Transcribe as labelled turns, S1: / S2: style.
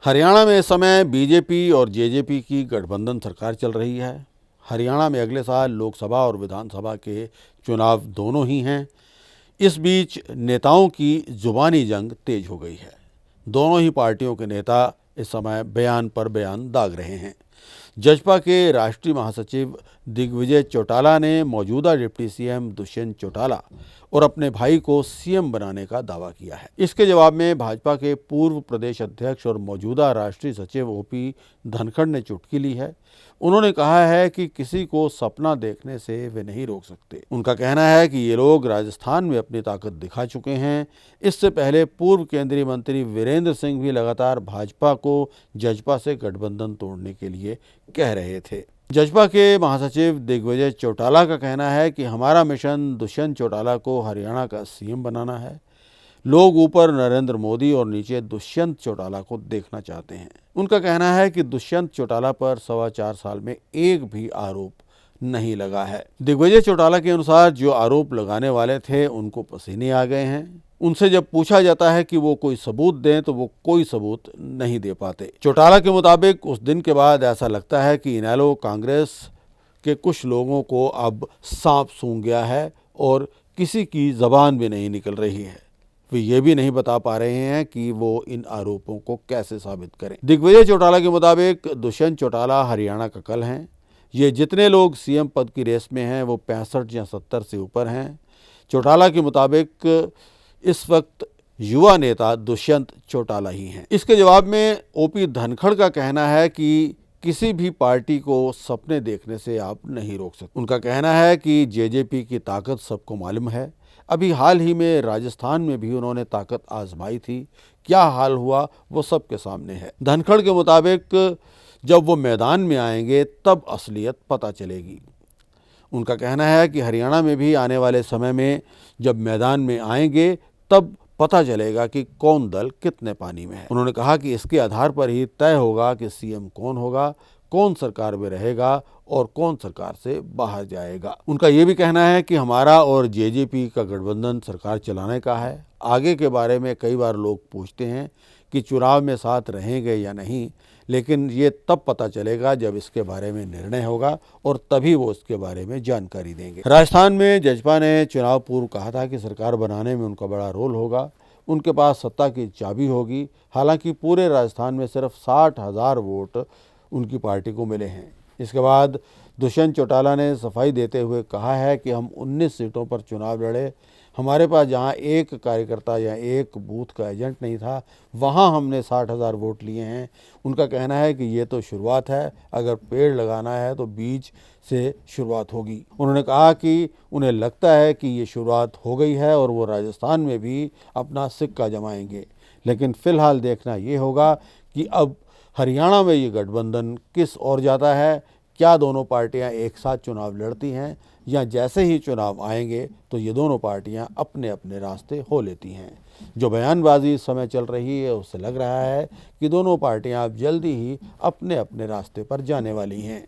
S1: हरियाणा में इस समय बीजेपी और जेजेपी की गठबंधन सरकार चल रही है। हरियाणा में अगले साल लोकसभा और विधानसभा के चुनाव दोनों ही हैं। इस बीच नेताओं की जुबानी जंग तेज हो गई है। दोनों ही पार्टियों के नेता इस समय बयान पर बयान दाग रहे हैं। जजपा के राष्ट्रीय महासचिव दिग्विजय चौटाला ने मौजूदा डिप्टी सीएम दुष्यंत चौटाला और अपने भाई को सीएम बनाने का दावा किया है। इसके जवाब में भाजपा के पूर्व प्रदेश अध्यक्ष और मौजूदा राष्ट्रीय सचिव ओपी धनखड़ ने चुटकी ली है। उन्होंने कहा है कि किसी को सपना देखने से वे नहीं रोक सकते। उनका कहना है कि ये लोग राजस्थान में अपनी ताकत दिखा चुके हैं। इससे पहले पूर्व केंद्रीय मंत्री वीरेंद्र सिंह भी लगातार भाजपा को जजपा से गठबंधन तोड़ने के लिए कह रहे थे। जजपा के महासचिव दिग्विजय चौटाला का कहना है कि हमारा मिशन दुष्यंत चौटाला को हरियाणा का सीएम बनाना है। लोग ऊपर नरेंद्र मोदी और नीचे दुष्यंत चौटाला को देखना चाहते हैं। उनका कहना है कि दुष्यंत चौटाला पर 4.25 साल में एक भी आरोप नहीं लगा है। दिग्विजय चौटाला के अनुसार जो आरोप लगाने वाले थे उनको पसीने आ गए हैं। उनसे जब पूछा जाता है कि वो कोई सबूत दें तो वो कोई सबूत नहीं दे पाते। चौटाला के मुताबिक उस दिन के बाद ऐसा लगता है कि इनेलो कांग्रेस के कुछ लोगों को अब सांप सूंघ गया है और किसी की जबान भी नहीं निकल रही है। वे ये भी नहीं बता पा रहे हैं कि वो इन आरोपों को कैसे साबित करें। दिग्विजय चौटाला के मुताबिक दुष्यंत चौटाला हरियाणा का कल हैं। ये जितने लोग सीएम पद की रेस में हैं वो 65 या 70 से ऊपर हैं। चौटाला के मुताबिक इस वक्त युवा नेता दुष्यंत चौटाला ही हैं। इसके जवाब में ओपी धनखड़ का कहना है कि किसी भी पार्टी को सपने देखने से आप नहीं रोक सकते। उनका कहना है कि जेजेपी की ताकत सबको मालूम है। अभी हाल ही में राजस्थान में भी उन्होंने ताकत आजमाई थी। क्या हाल हुआ वो सबके सामने है। धनखड़ के मुताबिक जब वो मैदान में आएंगे तब असलियत पता चलेगी। उनका कहना है कि हरियाणा में भी आने वाले समय में जब मैदान में आएंगे तब पता चलेगा कि कौन दल कितने पानी में है। उन्होंने कहा कि इसके आधार पर ही तय होगा कि सीएम कौन होगा, कौन सरकार में रहेगा और कौन सरकार से बाहर जाएगा। उनका ये भी कहना है कि हमारा और जेजेपी का गठबंधन सरकार चलाने का है। आगे के बारे में कई बार लोग पूछते हैं कि चुनाव में साथ रहेंगे या नहीं, लेकिन ये तब पता चलेगा जब इसके बारे में निर्णय होगा और तभी वो इसके बारे में जानकारी देंगे। राजस्थान में जजपा ने चुनाव पूर्व कहा था कि सरकार बनाने में उनका बड़ा रोल होगा, उनके पास सत्ता की चाबी होगी। हालांकि पूरे राजस्थान में सिर्फ 60,000 वोट उनकी पार्टी को मिले हैं। इसके बाद दुष्यंत चौटाला ने सफाई देते हुए कहा है कि हम 19 सीटों पर चुनाव लड़े। हमारे पास जहां एक कार्यकर्ता या एक बूथ का एजेंट नहीं था वहां हमने 60,000 वोट लिए हैं। उनका कहना है कि ये तो शुरुआत है, अगर पेड़ लगाना है तो बीज से शुरुआत होगी। उन्होंने कहा कि उन्हें लगता है कि ये शुरुआत हो गई है और वो राजस्थान में भी अपना सिक्का जमाएंगे। लेकिन फिलहाल देखना ये होगा कि अब हरियाणा में ये गठबंधन किस ओर जाता है। क्या दोनों पार्टियां एक साथ चुनाव लड़ती हैं या जैसे ही चुनाव आएंगे तो ये दोनों पार्टियां अपने अपने रास्ते हो लेती हैं। जो बयानबाजी इस समय चल रही है उससे लग रहा है कि दोनों पार्टियां अब जल्दी ही अपने अपने रास्ते पर जाने वाली हैं।